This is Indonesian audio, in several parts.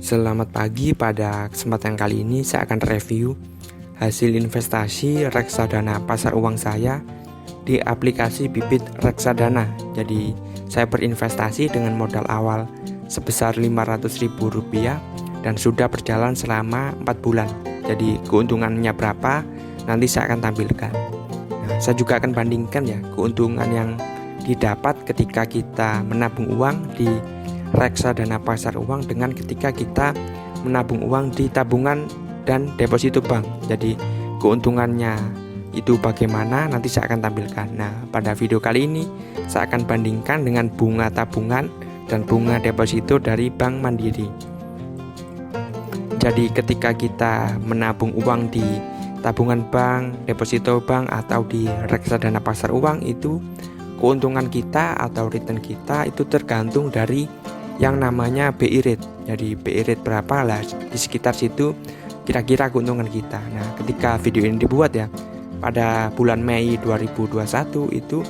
Selamat pagi, pada kesempatan kali ini saya akan review hasil investasi reksadana pasar uang saya di aplikasi Bibit Reksadana. Jadi saya berinvestasi dengan modal awal sebesar Rp500.000 dan sudah berjalan selama 4 bulan. Jadi keuntungannya berapa nanti saya akan tampilkan. Nah, saya juga akan bandingkan ya keuntungan yang didapat ketika kita menabung uang di reksadana pasar uang dengan ketika kita menabung uang di tabungan dan deposito bank. Jadi keuntungannya itu bagaimana nanti saya akan tampilkan. Nah, pada video kali ini saya akan bandingkan dengan bunga tabungan dan bunga deposito dari Bank Mandiri. Jadi ketika kita menabung uang di tabungan bank, deposito bank atau di reksadana pasar uang, itu keuntungan kita atau return kita itu tergantung dari yang namanya BI rate. Jadi BI rate berapa lah, di sekitar situ kira-kira keuntungan kita. Nah, ketika video ini dibuat ya pada bulan Mei 2021 itu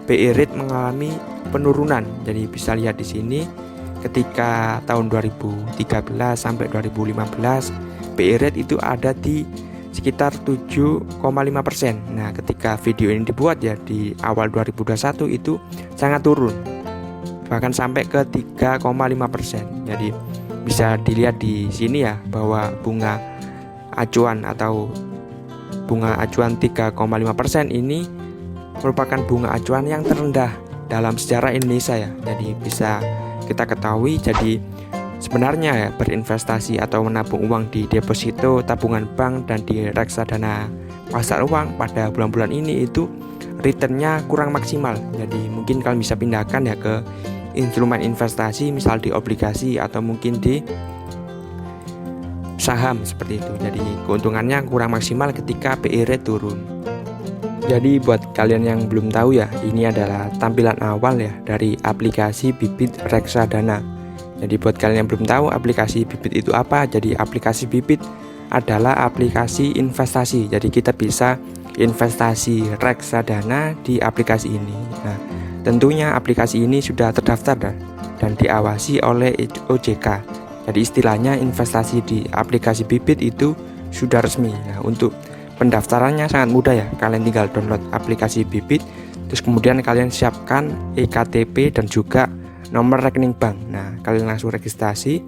BI rate mengalami penurunan. Jadi bisa lihat di sini ketika tahun 2013 sampai 2015 BI rate itu ada di sekitar 7,5%. Nah, ketika video ini dibuat ya di awal 2021 itu sangat turun, bahkan sampai ke 3,5%. Jadi bisa dilihat di sini ya bahwa bunga acuan atau bunga acuan 3,5% ini merupakan bunga acuan yang terendah dalam sejarah Indonesia ya. Jadi bisa kita ketahui, jadi sebenarnya ya berinvestasi atau menabung uang di deposito tabungan bank dan di reksadana pasar uang pada bulan-bulan ini itu returnnya kurang maksimal. Jadi mungkin kalian bisa pindahkan ya ke instrumen investasi, misal di obligasi atau mungkin di saham seperti itu. Jadi keuntungannya kurang maksimal ketika BI rate turun. Jadi buat kalian yang belum tahu ya, ini adalah tampilan awal ya dari aplikasi Bibit Reksadana. Jadi buat kalian yang belum tahu aplikasi Bibit itu apa, jadi aplikasi Bibit adalah aplikasi investasi. Jadi kita bisa investasi reksadana di aplikasi ini. Nah, tentunya aplikasi ini sudah terdaftar dan diawasi oleh OJK. Jadi istilahnya investasi di aplikasi Bibit itu sudah resmi. Nah, untuk pendaftarannya sangat mudah ya. Kalian tinggal download aplikasi Bibit, terus kemudian kalian siapkan eKTP dan juga nomor rekening bank. Nah, kalian langsung registrasi.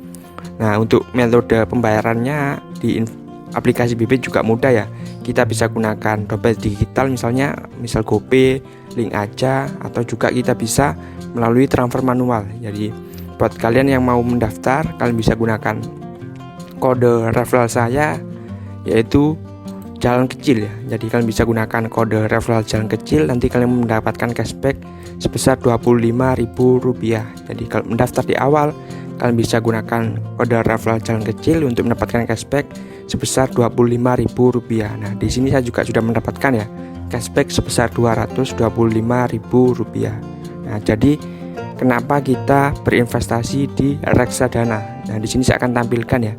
Nah, untuk metode pembayarannya di aplikasi Bibit juga mudah ya. Kita bisa gunakan dompet digital, misal GoPay, link aja, atau juga kita bisa melalui transfer manual. Jadi buat kalian yang mau mendaftar, kalian bisa gunakan kode referral saya, yaitu jalan kecil ya. Jadi kalian bisa gunakan kode referral jalan kecil, nanti kalian mendapatkan cashback sebesar Rp25.000. Jadi kalau mendaftar di awal, kalian bisa gunakan kode referral jalan kecil untuk mendapatkan cashback sebesar Rp25.000. Nah, di sini saya juga sudah mendapatkan ya cashback sebesar Rp225.000. Nah, jadi kenapa kita berinvestasi di reksadana? Nah, di sini saya akan tampilkan ya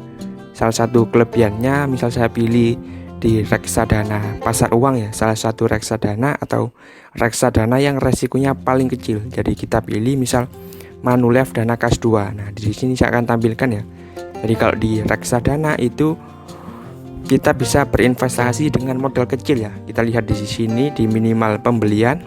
salah satu kelebihannya. Misal saya pilih di reksadana pasar uang ya, salah satu reksadana atau reksadana yang resikonya paling kecil. Jadi kita pilih misal Manulife Dana Kas 2. Nah, di sini saya akan tampilkan ya. Jadi kalau di reksadana itu kita bisa berinvestasi dengan modal kecil ya. Kita lihat di sini di minimal pembelian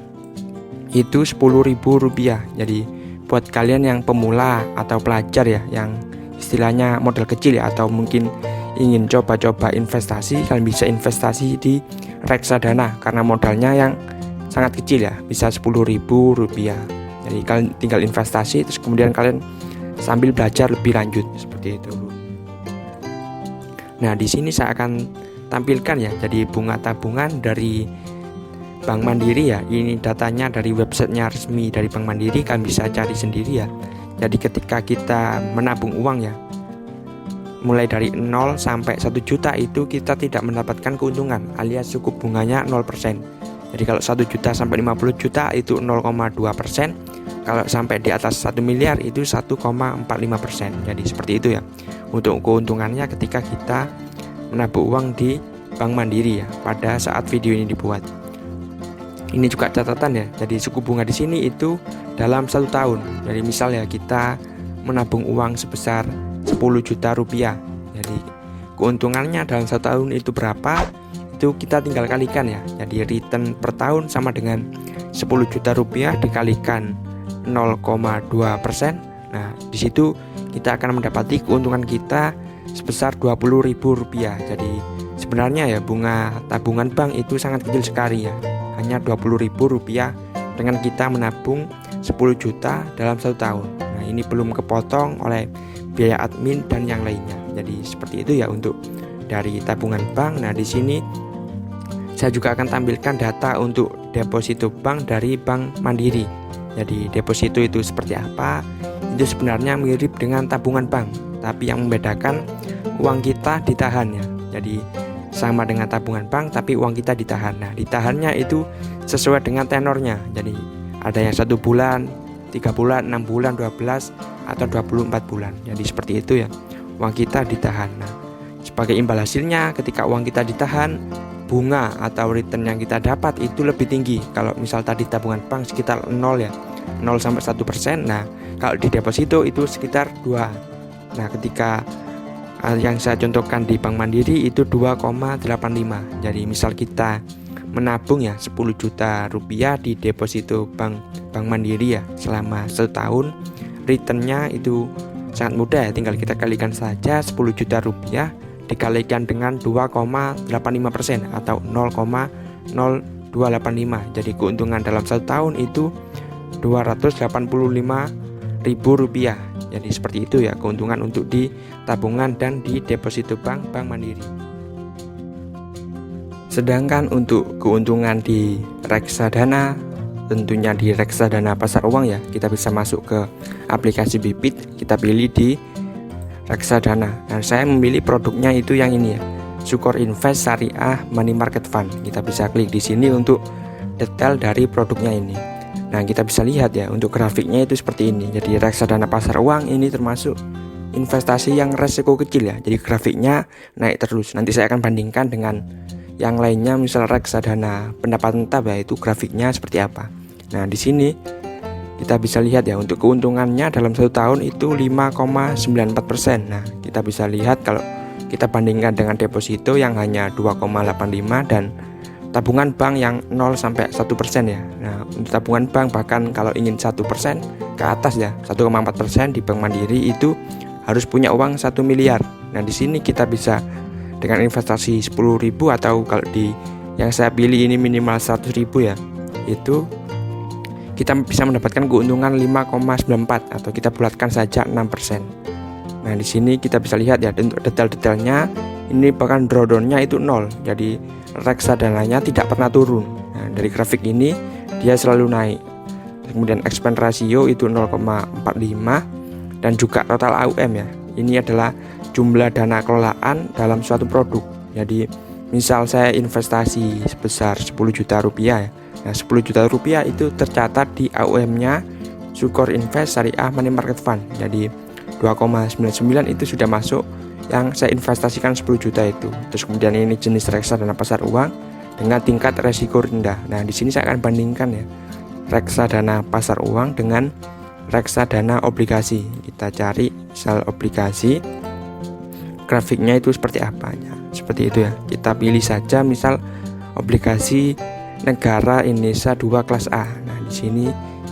itu Rp10.000. Jadi buat kalian yang pemula atau pelajar ya, yang istilahnya modal kecil ya, atau mungkin ingin coba-coba investasi, kalian bisa investasi di reksadana karena modalnya yang sangat kecil ya, bisa Rp10.000. Jadi kalian tinggal investasi, terus kemudian kalian sambil belajar lebih lanjut seperti itu. Nah, di sini saya akan tampilkan ya, jadi bunga tabungan dari Bank Mandiri ya. Ini datanya dari websitenya resmi dari Bank Mandiri, kalian bisa cari sendiri ya. Jadi ketika kita menabung uang ya, mulai dari 0 sampai 1 juta itu kita tidak mendapatkan keuntungan, alias suku bunganya 0%. Jadi kalau 1 juta sampai 50 juta itu 0,2%. Kalau sampai di atas 1 miliar itu 1,45%. Jadi seperti itu ya untuk keuntungannya ketika kita menabung uang di Bank Mandiri ya pada saat video ini dibuat. Ini juga catatan ya. Jadi suku bunga di sini itu dalam 1 tahun. Jadi misal ya kita menabung uang sebesar 10 juta rupiah. Jadi keuntungannya dalam 1 tahun itu berapa? Itu kita tinggal kalikan ya. Jadi return per tahun sama dengan 10 juta rupiah dikalikan 0,2%. Nah, di situ kita akan mendapati keuntungan kita sebesar Rp20.000. Jadi sebenarnya ya bunga tabungan bank itu sangat kecil sekali ya. Hanya Rp20.000 dengan kita menabung 10 juta dalam 1 tahun. Nah, ini belum kepotong oleh biaya admin dan yang lainnya. Jadi seperti itu ya untuk dari tabungan bank. Nah, di sini saya juga akan tampilkan data untuk deposito bank dari Bank Mandiri. Jadi deposito itu seperti apa? Itu sebenarnya mirip dengan tabungan bank, tapi yang membedakan uang kita ditahan ya. Jadi sama dengan tabungan bank, tapi uang kita ditahan. Nah, ditahannya itu sesuai dengan tenornya. Jadi ada yang 1 bulan, 3 bulan, 6 bulan, 12 atau 24 bulan. Jadi seperti itu ya, uang kita ditahan. Nah, sebagai imbal hasilnya ketika uang kita ditahan, bunga atau return yang kita dapat itu lebih tinggi. Kalau misal tadi tabungan bank sekitar 0 ya, 0 sampai 1%. Nah, kalau di deposito itu sekitar 2. Nah, ketika yang saya contohkan di Bank Mandiri itu 2,85. Jadi misal kita menabung ya 10 juta rupiah di deposito Bank Mandiri ya selama 1 tahun, returnnya itu sangat mudah ya, tinggal kita kalikan saja 10 juta rupiah dikalikan dengan 2,85% atau 0,0285. Jadi keuntungan dalam 1 tahun itu Rp285.000. Jadi seperti itu ya keuntungan untuk di tabungan dan di deposito Bank Mandiri. Sedangkan untuk keuntungan di reksadana, tentunya di reksadana pasar uang ya, kita bisa masuk ke aplikasi Bibit, kita pilih di reksadana. Dan saya memilih produknya itu yang ini ya, Sukor Invest Syariah Money Market Fund. Kita bisa klik di sini untuk detail dari produknya ini. Nah, kita bisa lihat ya untuk grafiknya itu seperti ini. Jadi reksadana pasar uang ini termasuk investasi yang resiko kecil ya. Jadi grafiknya naik terus. Nanti saya akan bandingkan dengan yang lainnya, misal reksadana pendapatan tetap ya, itu grafiknya seperti apa. Nah, di sini kita bisa lihat ya untuk keuntungannya dalam 1 tahun itu 5,94%. Nah, kita bisa lihat kalau kita bandingkan dengan deposito yang hanya 2,85 dan tabungan bank yang 0 sampai 1% ya. Nah, untuk tabungan bank bahkan kalau ingin 1% ke atas ya, 1,4% di Bank Mandiri itu harus punya uang 1 miliar. Nah, di sini kita bisa dengan investasi 10.000 atau kalau di yang saya pilih ini minimal 100.000 ya. Itu kita bisa mendapatkan keuntungan 5,94 atau kita bulatkan saja 6%. Nah, di sini kita bisa lihat ya untuk detail-detailnya ini bahkan drawdown-nya itu 0. Jadi reksadananya tidak pernah turun. Nah, dari grafik ini dia selalu naik. Kemudian expand ratio itu 0,45 dan juga total AUM ya. Ini adalah jumlah dana kelolaan dalam suatu produk. Jadi misal saya investasi sebesar 10 juta rupiah ya. Nah, 10 juta rupiah itu tercatat di AUM-nya Sukor Invest Syariah Money Market Fund. Jadi 2,99 itu sudah masuk yang saya investasikan 10 juta itu. Terus kemudian ini jenis reksadana pasar uang dengan tingkat resiko rendah. Nah, di sini saya akan bandingkan ya reksadana pasar uang dengan reksadana obligasi. Kita cari misal obligasi, grafiknya itu seperti apa ya. Seperti itu ya. Kita pilih saja misal obligasi negara Indonesia 2 kelas A. Nah, di sini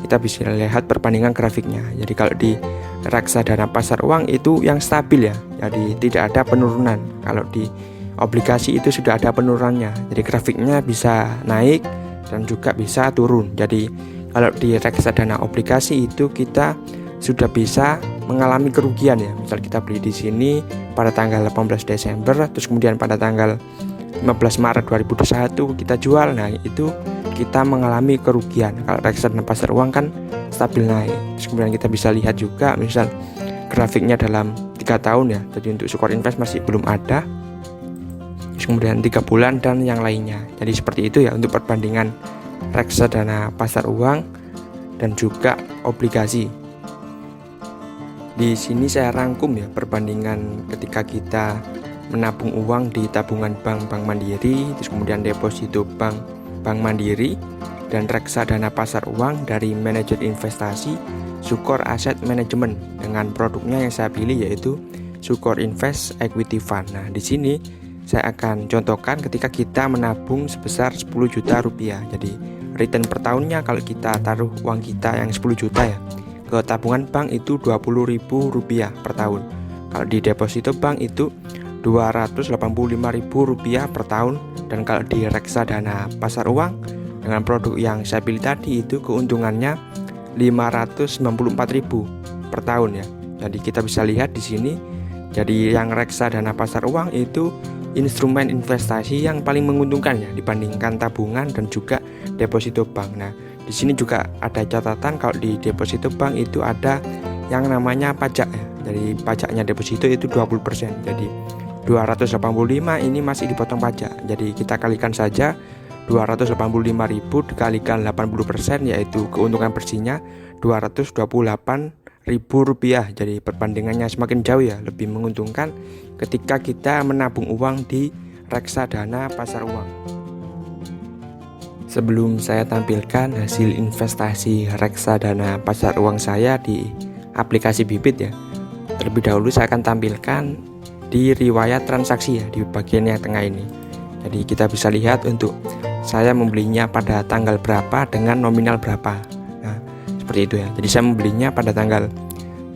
kita bisa lihat perbandingan grafiknya. Jadi kalau di reksadana pasar uang itu yang stabil ya, jadi tidak ada penurunan. Kalau di obligasi itu sudah ada penurunannya, jadi grafiknya bisa naik dan juga bisa turun. Jadi kalau di reksadana obligasi itu kita sudah bisa mengalami kerugian ya. Misal kita beli di sini pada tanggal 18 Desember, terus kemudian pada tanggal 15 Maret 2021 kita jual. Nah, itu kita mengalami kerugian. Kalau reksadana pasar uang kan stabil naik. Terus kemudian kita bisa lihat juga misal grafiknya dalam 3 tahun ya. Jadi untuk Sukor Invest masih belum ada. Terus kemudian 3 bulan dan yang lainnya. Jadi seperti itu ya untuk perbandingan reksadana pasar uang dan juga obligasi. Di sini saya rangkum ya perbandingan ketika kita menabung uang di tabungan Bank Mandiri, terus kemudian deposito Bank Mandiri dan reksadana pasar uang dari manajer investasi Sukor Asset Management dengan produknya yang saya pilih yaitu Sukor Invest Equity Fund. Nah, di sini saya akan contohkan ketika kita menabung sebesar 10 juta rupiah. Jadi return per tahunnya kalau kita taruh uang kita yang 10 juta ya ke tabungan bank itu Rp20.000 per tahun. Kalau di deposito bank itu Rp285.000 per tahun. Dan kalau di reksadana pasar uang dengan produk yang saya pilih tadi itu keuntungannya Rp594.000 per tahun ya. Jadi kita bisa lihat di sini. Jadi yang reksadana pasar uang itu instrumen investasi yang paling menguntungkan ya dibandingkan tabungan dan juga deposito bank. Nah, di sini juga ada catatan kalau di deposito bank itu ada yang namanya pajak ya. Jadi pajaknya deposito itu 20%. Jadi 285 ini masih dipotong pajak. Jadi kita kalikan saja 285.000 dikalikan 80%, yaitu keuntungan bersihnya Rp228.000. Jadi perbandingannya semakin jauh ya, lebih menguntungkan ketika kita menabung uang di reksadana pasar uang. Sebelum saya tampilkan hasil investasi reksadana pasar uang saya di aplikasi Bibit ya, terlebih dahulu saya akan tampilkan di riwayat transaksi ya di bagian yang tengah ini. Jadi kita bisa lihat untuk saya membelinya pada tanggal berapa dengan nominal berapa. Nah, seperti itu ya. Jadi saya membelinya pada tanggal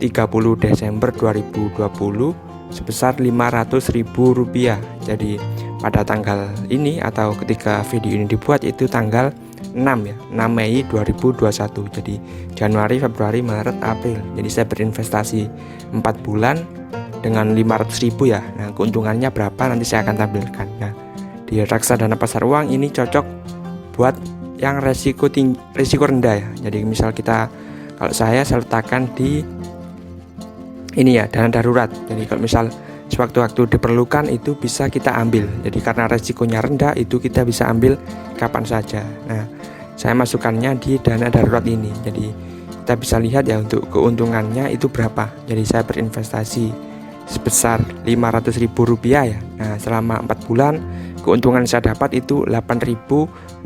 30 Desember 2020 sebesar Rp500.000. Jadi pada tanggal ini atau ketika video ini dibuat itu tanggal 6 ya, 6 Mei 2021. Jadi Januari, Februari, Maret, April. Jadi saya berinvestasi 4 bulan dengan 500.000 ya. Nah, keuntungannya berapa nanti saya akan tampilkan. Nah, di reksadana pasar uang ini cocok buat yang resiko rendah ya. Jadi misal kalau saya letakkan di ini ya, dana darurat. Jadi kalau misal sewaktu-waktu diperlukan itu bisa kita ambil. Jadi karena resikonya rendah itu kita bisa ambil kapan saja. Nah, saya masukkannya di dana darurat ini. Jadi kita bisa lihat ya untuk keuntungannya itu berapa. Jadi saya berinvestasi sebesar Rp500.000 ya. Nah, selama 4 bulan keuntungan saya dapat itu Rp8.058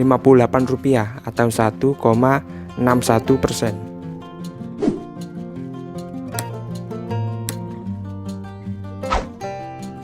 atau 1,61%.